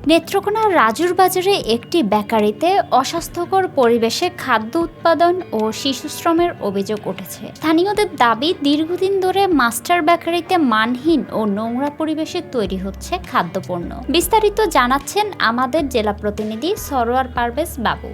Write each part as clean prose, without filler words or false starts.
নেত্রকোনার রাজুর বাজারে একটি বেকারিতে অস্বাস্থ্যকর পরিবেশে খাদ্য উৎপাদন ও শিশুশ্রমের অভিযোগ উঠেছে। স্থানীয়দের দাবি, দীর্ঘদিন ধরে মাস্টার বেকারিতে মানহীন ও নোংরা পরিবেশে তৈরি হচ্ছে খাদ্যপণ্য। বিস্তারিত জানাচ্ছেন আমাদের জেলা প্রতিনিধি সরোয়ার পারভেজ বাবু।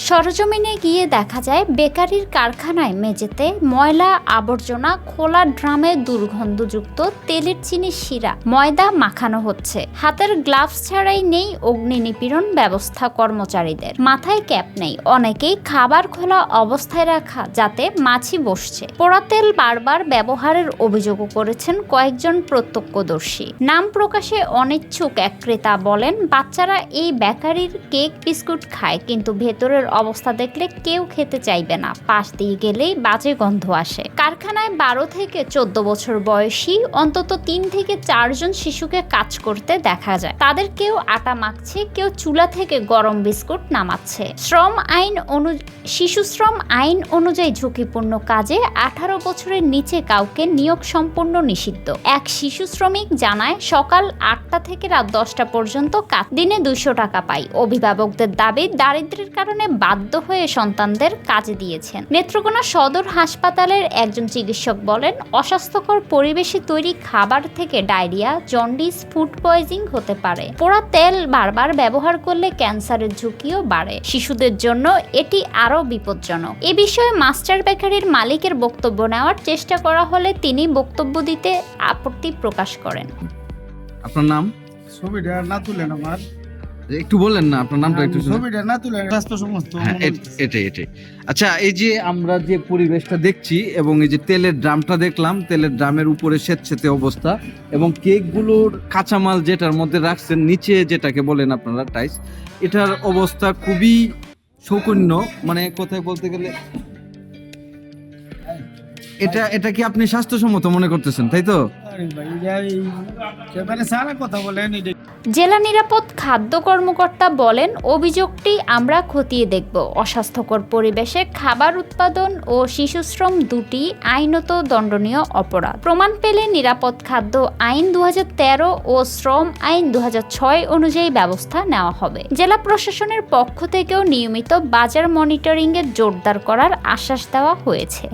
সরজমিনে গিয়ে দেখা যায় বেকারির কারখানায় মেঝেতে ময়লা আবর্জনা, খোলা ড্রামে দুর্গন্ধযুক্ত তেলের চিনি শিরা, ময়দা মাখানো হচ্ছে। হাতের গ্লাভস ছাড়াই নেই অগ্নি নিপীড়ন ব্যবস্থা কর্মচারীদের, মাথায় ক্যাপ নেই। অনেকেই খাবার খোলা অবস্থায় রাখা যাতে মাছি বসছে। পোড়া তেল বারবার ব্যবহারের অভিযোগও করেছেন কয়েকজন প্রত্যক্ষদর্শী। নাম প্রকাশে অনিচ্ছুক এক ক্রেতা বলেন, বাচ্চারা এই বেকারির কেক বিস্কুট খায়, কিন্তু ভেতরের অবস্থা দেখলে কেউ খেতে চাইবে না। পাশ দিয়ে গেলেই বাজে গন্ধ আসে। কারখানায় 12 থেকে 14 বছর বয়সী অন্তত 3 থেকে 4 জন শিশুকে কাজ করতে দেখা যায়। তাদের কেউ আটা মাখছে, কেউ চুলা থেকে গরম বিস্কুট নামাচ্ছে। শিশু শ্রম আইন অনুযায়ী ঝুঁকিপূর্ণ কাজে 18 বছরের নিচে কাউকে নিয়োগ সম্পূর্ণ নিষিদ্ধ। এক শিশু শ্রমিক জানায়, সকাল 8টা থেকে রাত 10টা পর্যন্ত কাজ, দিনে 200 টাকা পাই। অভিভাবকদের দাবি, দারিদ্র্যের কারণে বাধ্য হয়ে সন্তানদের কাজে দিয়েছেন। নেত্রকোনা সদর হাসপাতালের একজন চিকিৎসক বলেন, অস্বাস্থ্যকর পরিবেশে তৈরি খাবার থেকে ডায়রিয়া, জন্ডিস, ফুড পয়জিং হতে পারে। পোড়া তেল বারবার ব্যবহার করলে ক্যান্সারের ঝুঁকিও বাড়ে। শিশুদের জন্য এটি আরও বিপজ্জনক। এ বিষয়ে মাস্টার বেকারির মালিকের বক্তব্য নেওয়ার চেষ্টা করা হলে তিনি বক্তব্য দিতে আপত্তি প্রকাশ করেন। আপনার নাম? ছবিটা না তুলেন আমার, একটু বলেন না আপনার নামটা একটু। ছবিটা না তুলেন, স্বাস্থ্য সমস্ত। এটাই। আচ্ছা, এই যে আমরা যে পরিবেশটা দেখছি এবং এই যে তেলের ড্রামটা দেখলাম, তেলের ড্রামের উপরে স্যাঁতসেঁতে অবস্থা, এবং কেকগুলোর কাঁচামাল যেটার মধ্যে রাখছেন, নিচে যেটাকে বলেন আপনারা টাইস, এটার অবস্থা খুবই শোচনীয়। মানে কোথায় বলতে গেলে এটা কি আপনি স্বাস্থ্যসম্মত মনে করতেছেন, তাই তো? জেলা নিরাপদ খাদ্য কর্মকর্তা বলেন, অভিযোগটি আমরা খতিয়ে দেখব। অস্বাস্থ্যকর পরিবেশে খাবার উৎপাদন ও শিশুশ্রম দুটি আইনত দণ্ডনীয় অপরাধ। প্রমাণ পেলে নিরাপদ খাদ্য আইন 2013 ও শ্রম আইন 2006 অনুযায়ী ব্যবস্থা নেওয়া হবে। জেলা প্রশাসনের পক্ষ থেকেও নিয়মিত বাজার মনিটরিংয়ের জোরদার করার আশ্বাস দেওয়া হয়েছে।